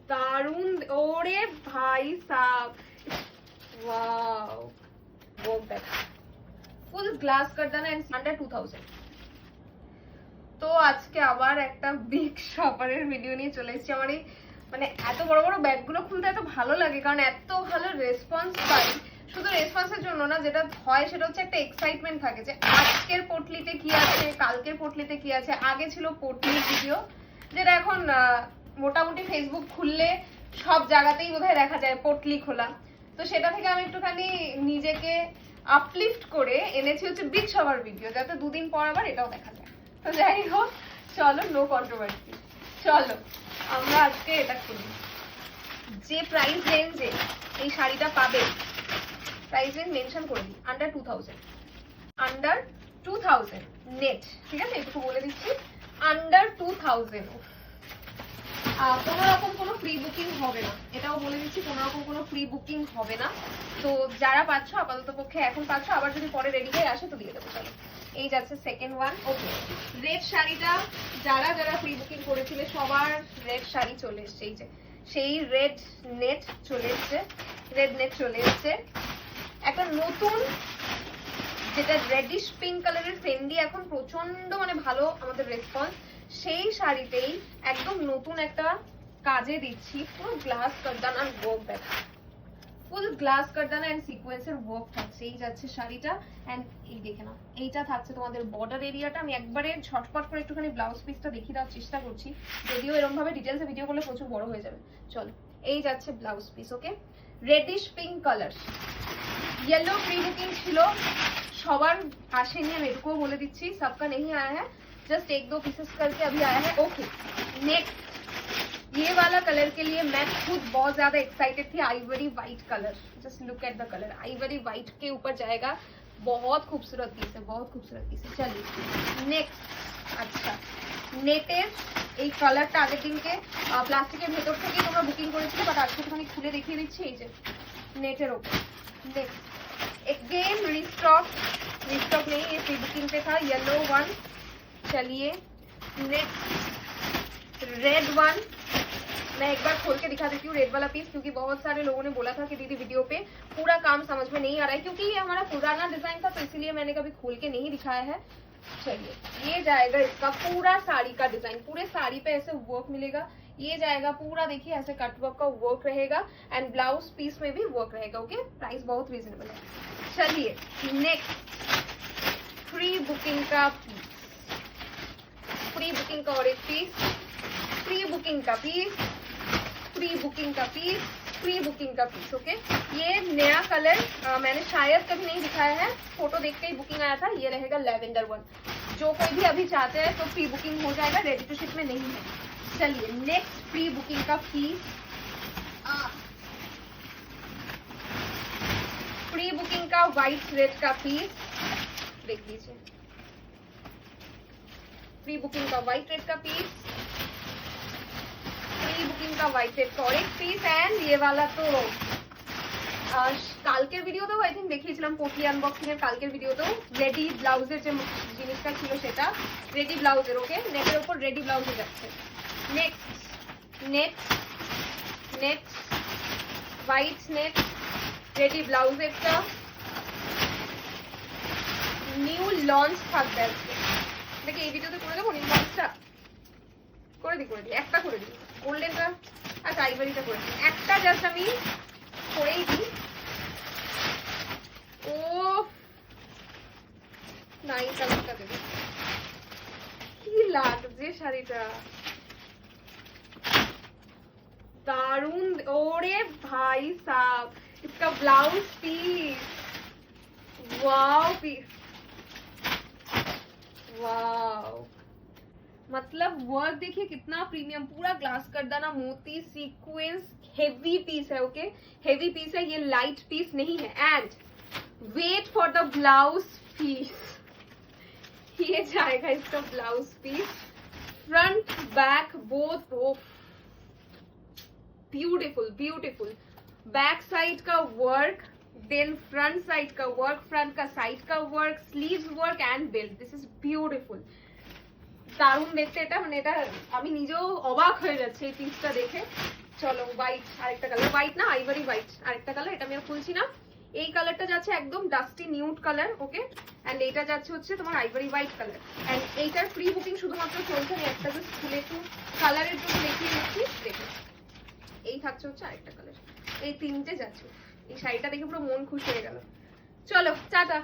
দারুন ওরে ভাই sub wow work that full glass kardana and under 2000 তো আজকে আবার একটা বিগ শপারের ভিডিও নিয়ে চলে এসেছি আমার এই মানে এত বড় বড় ব্যাগগুলো খুলতে এত ভালো লাগে কারণ এত ভালো রেসপন্স পাই শুধু রেসপন্সের জন্য না যেটা হয় সেটা হচ্ছে একটা এক্সাইটমেন্ট থাকে যে আজকের পটলিতে কি আছে কালকের পটলিতে কি আছে আগে ছিল পটলির ভিডিও যেটা এখন মোটামুটি ফেসবুক খুললে সব জায়গাতেই বোধহয় দেখা যায় পটলি খোলা তো সেটা থেকে আমি একটুখানি নিজেকে আপলিফট করে এনেছি হচ্ছে বিগ শপার ভিডিও যাতে দুদিন পর আবার এটাও দেখা যায় তো যাই হোক চলো নো কন্ট্রোভার্সি চলো আমরা আজকে এটা খুলি যে প্রাইস রেঞ্জে এই শাড়িটা পাবে প্রাইস রেঞ্জ মেনশন করে দিই আন্ডার 2000 নেট ঠিক আছে একটু বলে দিচ্ছি আন্ডার 2000 কোনো রকম কোনো প্রি বুকিং হবে না এটাও বলে দিচ্ছি কোনো রকম কোনো প্রি বুকিং হবে না তো যারা পাচ্ছ আপাতত পক্ষে এখন পাচ্ছ আবার যদি পরে রেডি হয়ে আসে তো দিয়ে দেবো চলো এই যাচ্ছে সেকেন্ড ওয়ান ওকে রেড শাড়িটা যারা যারা প্রি বুকিং করেছিলে সবার রেড শাড়ি চলে এসছে এই যে সেই রেড নেট চলে এসছে রেড নেট চলে এসছে একটা নতুন যেটা রেডিশ পিঙ্ক কালারের ফেন্ডি এখন প্রচন্ড মানে ভালো আমাদের রেসপন্স সেই শাড়িতেই একদম নতুন একটা কাজে দিচ্ছি পুরো গ্লাস কারদানা আর ওয়ার্ক দেখা ফুল গ্লাস কারদানা এন্ড সিকোয়েন্সের ওয়ার্ক থাকছে এই যাচ্ছে শাড়িটা এন্ড এই দেখে নাও এইটা থাকছে তোমাদের বর্ডার এরিয়াটা আমি একবারে ঝটপট করে একটুখানি ব্লাউজ পিসটা দেখিয়ে দেওয়ার চেষ্টা করছি যদিও এরকম ভাবে ডিটেলসে ভিডিও করলে প্রচুর বড় হয়ে যাবে চলো এই যাচ্ছে blouse piece okay radish pink colour yellow pre booking ছিল সবার আসেনি আমি এটুকুও বলে দিচ্ছি सबका नहीं आया है जस्ट एक दो पीसेस करके अभी आया है ओके नेक्स्ट ये वाला कलर के लिए मैं खुद बहुत ज्यादा एक्साइटेड थी Ivory white colour just look at the colour Ivory white के ऊपर जाएगा बहुत खूबसूरत पीस है बहुत खूबसूरत पीस है चलिए नेक्स्ट अच्छा নেটের এই কালারটা আগের দিনকে প্লাস্টিকের ভেতর থেকেই তোমরা বুকিং করেছিলে বাট আজকে একটুখানি খুলে দেখিয়ে দিচ্ছি এই যে নেটের ওপর नेक्स्ट अगेन रिस्टॉक नहीं ये प्री बुकिंग पे था येलो वन चलिए नेक्स्ट रेड वन मैं एक बार खोल के दिखा देती हूँ रेड वाला पीस क्योंकि बहुत सारे लोगों ने बोला था कि दीदी वीडियो पे पूरा काम समझ में नहीं आ रहा है क्योंकि ये हमारा पुराना डिजाइन था तो इसीलिए मैंने कभी खोल के नहीं दिखाया है चलिए ये जाएगा इसका पूरा साड़ी का डिजाइन पूरे साड़ी पे ऐसे वर्क मिलेगा ये जाएगा पूरा देखिए ऐसे कटवर्क का वर्क रहेगा एंड ब्लाउज पीस में भी वर्क रहेगा ओके प्राइस बहुत रीजनेबल है चलिए नेक्स्ट प्री बुकिंग का पीस प्री बुकिंग का और एक पीस प्री बुकिंग का पीस प्री बुकिंग का पीस प्री बुकिंग का पीस ओके ये नया कलर मैंने शायद कभी नहीं दिखाया है फोटो देख के ही बुकिंग आया था ये रहेगा लैवेंडर वन जो कोई भी अभी चाहते हैं तो प्री बुकिंग हो जाएगा रेडी टू शिप में नहीं है चलिए नेक्स्ट प्री बुकिंग का पीस प्री बुकिंग का व्हाइट रेड का पीस देख लीजिए प्री बुकिंग का व्हाइट रेड का पीस प्री बुकिंग का व्हाइट रेड का और एक पीस एंड ये वाला तो কালকের ভিডিওতেও আই থিঙ্ক দেখিয়েছিলাম পটলি আনবক্সিং এর কালকের ভিডিওতেও রেডি ব্লাউজের যে জিনিসটা ছিল সেটা রেডি ব্লাউজের ওকে নেটের উপর রেডি ব্লাউজে যাচ্ছে next white net ready blouse একটা নিউ লঞ্চ থাকবে আজকে দেখি এই ভিডিওতে করে দেবো নিউ লঞ্চটা করে দিই একটা করে দিই গোল্ডেনটা আর আইভরিটা করে দিই একটা জাস্ট আমি করেই দিই ও নাই কালারটা দেব কি লাগছে শাড়িটা दारुण ओरे भाई साहब इसका blouse piece wow piece wow मतलब वर्क देखिए कितना प्रीमियम पूरा ग्लास करदाना मोती सीक्वेंस हेवी पीस है ओके हेवी पीस है ये लाइट पीस नहीं है and wait for the blouse piece ये जाएगा इसका blouse piece front back both beautiful beautiful back side का वर्क देन फ्रंट साइड का वर्क फ्रंट का साइड का work sleeves work and belt this is beautiful দারুণ দেখতে এটা মানে এটা আমি নিজেও অবাক হয়ে যাচ্ছি এই পিসটা দেখে চলো হোয়াইট, আরেকটা কালার, হোয়াইট না আইভরি হোয়াইট, আরেকটা কালার, এটা আমি আর খুলছি না। এই কালারটা যাচ্ছে একদম dusty nude colour, okay. And এইটা যাচ্ছে হচ্ছে তোমার আইভরি হোয়াইট কালার। এন্ড এইটার প্রি বুকিং শুধুমাত্র চলছে, আমি একটা জাস্ট খুলে একটু কালারের জন্য দেখিয়ে দিচ্ছি, দেখো এই থাকছে হচ্ছে আরেকটা কালার। এই তিনটে যাচ্ছে, এই শাড়িটা দেখে পুরো মন খুশি হয়ে গেল। চলো টাটা।